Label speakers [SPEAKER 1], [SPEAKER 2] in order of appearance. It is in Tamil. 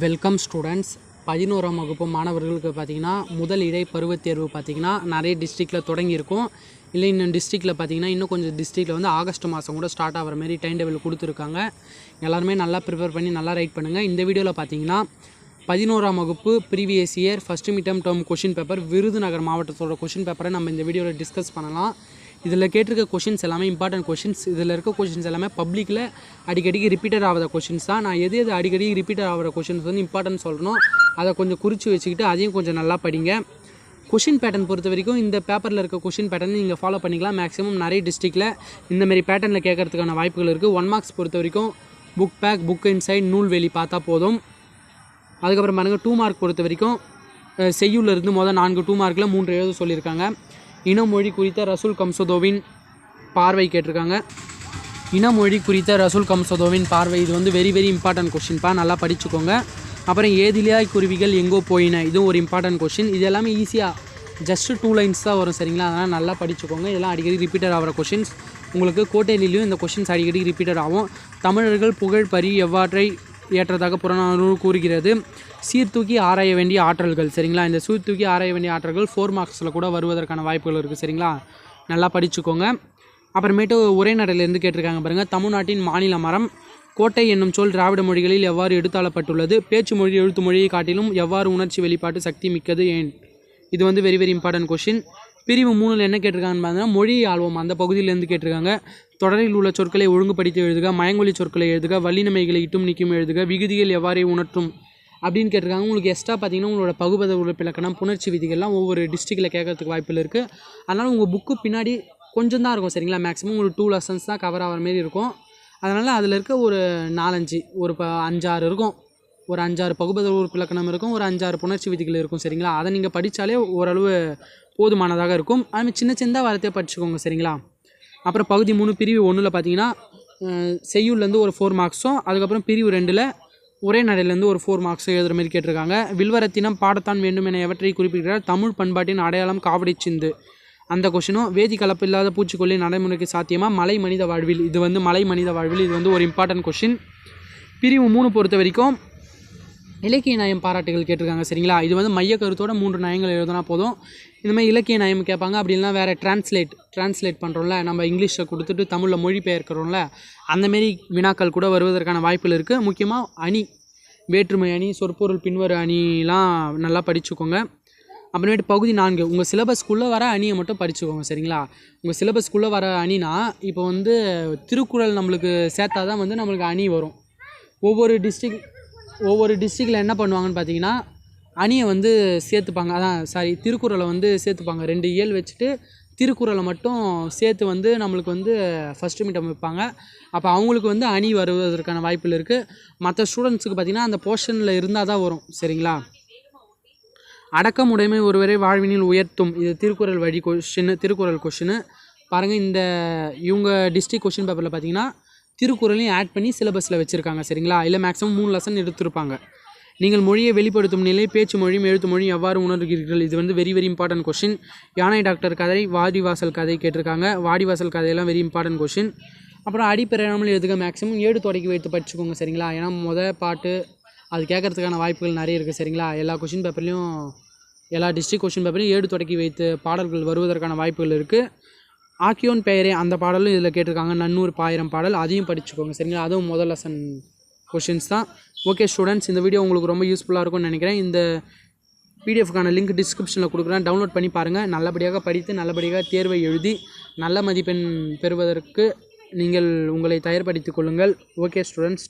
[SPEAKER 1] Welcome students. 11ஆம் வகுப்பு மாணவர்களுக்கு பார்த்திங்கன்னா முதல் இடை பருவத் தேர்வு பார்த்திங்கன்னா நிறைய டிஸ்ட்ரிக்டில் தொடங்கியிருக்கும். இல்லை இன்னும் டிஸ்ட்ரிக்டில் பார்த்திங்கன்னா இன்னும் கொஞ்சம் டிஸ்ட்ரிக்டில் வந்து ஆகஸ்ட் மாதம் கூட ஸ்டார்ட் ஆகிற மாதிரி டைம் டேபிள் கொடுத்துருக்காங்க. எல்லாருமே நல்லா ப்ரிப்பேர் பண்ணி நல்லா ரைட் பண்ணுங்கள். இந்த வீடியோவில் பார்த்திங்கன்னா 11ஆம் வகுப்பு previous year first mid term question paper Virudhunagar மாவட்டத்தோட கொஷின் பேப்பரை நம்ம இந்த வீடியோவில் டிஸ்கஸ் பண்ணலாம். இதில் கேட்டிருக்க கொஷின்ஸ் எல்லாமே இம்பார்ட்டன்ட் கொஷின்ஸ். இதில் இருக்க கொஷின்ஸ் எல்லாமே பப்ளிக்கில் அடிக்கடிக்கு ரிப்பீட்டட் ஆகிற கொஷின்ஸ் தான். நான் எது அடிக்கடி ரிப்பீட்டட் ஆகிற கொஷின்ஸ் வந்து இம்பார்ட்டன்ட் சொல்லணும், அதை கொஞ்சம் குறித்து வச்சுக்கிட்டு அதையும் கொஞ்சம் நல்லா படிங்க. கொஷின் பேட்டர்ன் பொறுத்த வரைக்கும் இந்த பேப்பரில் இருக்க கொஷின் பேட்டர்ன் நீங்கள் ஃபாலோ பண்ணிக்கலாம். மேக்ஸிமம் நிறைய டிஸ்ட்ரிக்டில் இந்தமாரி பேட்டர்னில் கேட்கறதுக்கான வாய்ப்புகள் இருக்குது. 1 மார்க்ஸ் பொறுத்த வரைக்கும் புக் பேக், புக் இன்சைட், நூல்வெளி பார்த்தா போதும். அதுக்கப்புறம் பாருங்கள் 2 மார்க் பொறுத்த வரைக்கும் செய்யுள்ள இருந்து மொதல் 4 2 மார்க்கில் 3 எழுத சொல்லியிருக்காங்க. இனமொழி குறித்த ரசூல் கம்சதோவின் பார்வை கேட்டிருக்காங்க. இனமொழி குறித்த ரசூல் கம்சதோவின் பார்வை இது வந்து வெரி இம்பார்ட்டன்ட் கொஷின்ப்பா, நல்லா படிச்சுக்கோங்க. அப்புறம் ஏதிலியாய் குருவிகள் எங்கோ போயின, இதுவும் ஒரு இம்பார்ட்டன்ட் கொஷின். இது எல்லாமே ஈஸியாக ஜஸ்ட்டு 2 லைன்ஸ் தான் வரும், சரிங்களா? அதனால் நல்லா படிச்சுக்கோங்க. இதெல்லாம் அடிக்கடி ரிப்பீட்டட் ஆகிற கொஷின்ஸ். உங்களுக்கு கோட்டையிலையும் இந்த கொஷின்ஸ் அடிக்கடி ரிப்பீட்டட் ஆகும். தமிழர்கள் புகழ் பரி எவ்வாற்றை ஏற்றதாக புறநானூறு கூறுகிறது. சீர்தூக்கி ஆராய வேண்டிய ஆற்றல்கள், சரிங்களா? இந்த சீர்தூக்கி ஆராய வேண்டிய ஆற்றல்கள் 4 மார்க்ஸில் கூட வருவதற்கான வாய்ப்புகள் இருக்குது, சரிங்களா? நல்லா படிச்சுக்கோங்க. அப்புறமேட்டு உரைநடையிலேருந்து கேட்டிருக்காங்க பாருங்கள். தமிழ்நாட்டின் மாநில மரம் கோட்டை என்னும் சொல் திராவிட மொழிகளில் எவ்வாறு எடுத்தாளப்பட்டுள்ளது? பேச்சு மொழி எழுத்து மொழியை காட்டிலும் எவ்வாறு உணர்ச்சி வெளிப்பாட்டு சக்தி மிக்கது ஏன்? இது வந்து வெரி இம்பார்ட்டன்ட் கொஷின். பிரிவு 3ல் என்ன கேட்டிருக்காங்கன்னு பார்த்தீங்கன்னா மொழி ஆழ்வோம் அந்த பகுதியிலேருந்து கேட்டிருக்காங்க. தொடரில் உள்ள சொற்களை ஒழுங்குபடுத்தி எழுதுக, மயங்கொலி சொற்களை எழுதுக, வல்லினமைகளை இட்டும் நீக்கும் எழுதுக, விகுதிகள் எவ்வாறு உணர்த்தும் அப்படின்னு கேட்டிருக்காங்க. உங்களுக்கு எக்ஸ்ட்ரா பார்த்தீங்கன்னா உங்களோட பகுபத உறுப்பிலக்கணம், புணர்ச்சி விதிகள்லாம் ஒவ்வொரு டிஸ்ட்ரிக்டில் கேட்கறதுக்கு வாய்ப்பில் இருக்குது. அதனால் உங்கள் புக்கு பின்னாடி கொஞ்சம் தான் இருக்கும், சரிங்களா? மேக்ஸிமம் ஒரு 2 லெசன்ஸ் தான் கவர் ஆகிற மாரி இருக்கும். அதனால் அதில் இருக்க ஒரு 4-5 ஒரு 5-6 இருக்கும். ஒரு 5-6 பகுபத உறுப்பிலக்கணம் இருக்கும், ஒரு 5-6 புணர்ச்சி விதிகள் இருக்கும், சரிங்களா? அதை நீங்கள் படித்தாலே ஓரளவு போதுமானதாக இருக்கும். அதுமாதிரி சின்னதாக வார்த்தையாக படிச்சுக்கோங்க, சரிங்களா? அப்புறம் பகுதி 3 பிரிவு 1ல் பார்த்தீங்கன்னா செய்யுள்லேருந்து ஒரு 4 மார்க்ஸும், அதுக்கப்புறம் பிரிவு 2ல் உரைநடையிலேருந்து ஒரு 4 மார்க்ஸும் எழுதுகிற மாதிரி கேட்டிருக்காங்க. வில்வரத்தினம் பாடத்தான் வேண்டும் என எவற்றை குறிப்பிடுகிறார்? தமிழ் பண்பாட்டின் அடையாளம் காவடி சிந்து, அந்த கொஷினும். வேதி கலப்பு இல்லாத பூச்சிக்கொல்லி நடைமுறைக்கு சாத்தியமா? மலை மனித வாழ்வில், இது வந்து மலை மனித வாழ்வில், இது வந்து ஒரு இம்பார்ட்டன்ட் கொஷின். பிரிவு 3 பொறுத்த வரைக்கும் இலக்கிய நயம் பாராட்டுகள் கேட்டிருக்காங்க, சரிங்களா? இது வந்து மைய கருத்தோட 3 நயங்கள் எழுதுனா போதும். இந்தமாதிரி இலக்கிய நயம் கேட்பாங்க. அப்படி இல்லைனா வேறு ட்ரான்ஸ்லேட் பண்ணுறோம்ல, நம்ம இங்கிலீஷில் கொடுத்துட்டு தமிழில் மொழிபெயர்க்கிறோம்ல, அந்தமாரி வினாக்கள் கூட வருவதற்கான வாய்ப்புகள் இருக்குது. முக்கியமாக அணி, வேற்றுமை அணி, சொற்பொருள் பின்வரு அணிலாம் நல்லா படிச்சுக்கோங்க. அப்புறமேட்டு பகுதி 4 உங்கள் சிலபஸ்க்குள்ளே வர அணியை மட்டும் படிச்சுக்கோங்க, சரிங்களா? உங்கள் சிலபஸ்க்குள்ளே வர அணினா இப்போ வந்து திருக்குறள் நம்மளுக்கு சேர்த்தா தான் வந்து நம்மளுக்கு அணி வரும். ஒவ்வொரு டிஸ்ட்ரிக்டில் என்ன பண்ணுவாங்கன்னு பார்த்தீங்கன்னா அணியை வந்து சேர்த்துப்பாங்க. திருக்குறளை வந்து சேர்த்துப்பாங்க. 2 இயல் வச்சுட்டு திருக்குறளை மட்டும் சேர்த்து வந்து நம்மளுக்கு வந்து ஃபஸ்ட்டு மிட் டேர்ம் வைப்பாங்க. அப்போ அவங்களுக்கு வந்து அணி வருவதற்கான வாய்ப்புகள் இருக்குது. மற்ற ஸ்டூடெண்ட்ஸுக்கு பார்த்திங்கன்னா அந்த போர்ஷனில் இருந்தால் தான் வரும், சரிங்களா? அடக்கமுடைமை ஒருவரை வாழ்வினில் உயர்த்தும், இது திருக்குறள் கொஷினு பாருங்கள். இவங்க டிஸ்ட்ரிக்ட் கொஷின் பேப்பரில் பார்த்தீங்கன்னா திருக்குறளையும் ஆட் பண்ணி சிலபஸில் வச்சுருக்காங்க, சரிங்களா? இல்லை மேக்ஸிமம் 3 லெசன் எடுத்திருப்பாங்க. நீங்கள் மொழியை வெளிப்படுத்தும் நிலை பேச்சு மொழியும் எழுத்து மொழியும் எவ்வாறு உணர்கிறீர்கள்? இது வந்து வெரி இம்பார்ட்டன்ட் கொஷின். யானை டாக்டர் கதை, வாடிவாசல் கதை கேட்டிருக்காங்க. வாடிவாசல் கதையெல்லாம் வெரி இம்பார்ட்டன்ட் கொஷின். அப்புறம் அடிப்பெறாமல் எழுதுக, மேக்ஸிமம் 7 தொடக்கி வைத்து படிச்சுக்கோங்க, சரிங்களா? ஏன்னா பாட்டு அது கேட்கறதுக்கான வாய்ப்புகள் நிறைய இருக்குது, சரிங்களா? எல்லா கொஷின் பேப்பர்லேயும் எல்லா டிஸ்ட்ரிக்ட் கொஷின் பேப்பர்லையும் 7 தொடக்கி வைத்து பாடல்கள் வருவதற்கான வாய்ப்புகள் இருக்குது. ஆக்கியோன் பெயரே அந்த பாடலும் இதில் கேட்டிருக்காங்க. நன்னூறு பாயிரம் பாடல், அதையும் படிச்சுக்கோங்க, சரிங்களா? அதுவும் முதல் லெசன் கொஷின்ஸ் தான். ஓகே ஸ்டூடெண்ட்ஸ், இந்த வீடியோ உங்களுக்கு ரொம்ப யூஸ்ஃபுல்லாக இருக்கும்னு நினைக்கிறேன். இந்த பிடிஎஃப்க்கான லிங்க் டிஸ்கிரிப்ஷனில் கொடுக்குறேன், டவுன்லோட் பண்ணி பாருங்கள். நல்லபடியாக படித்து நல்லபடியாக தேர்வை எழுதி நல்ல மதிப்பெண் பெறுவதற்கு நீங்கள் உங்களை தயார்படுத்திக் கொள்ளுங்கள். Okay students.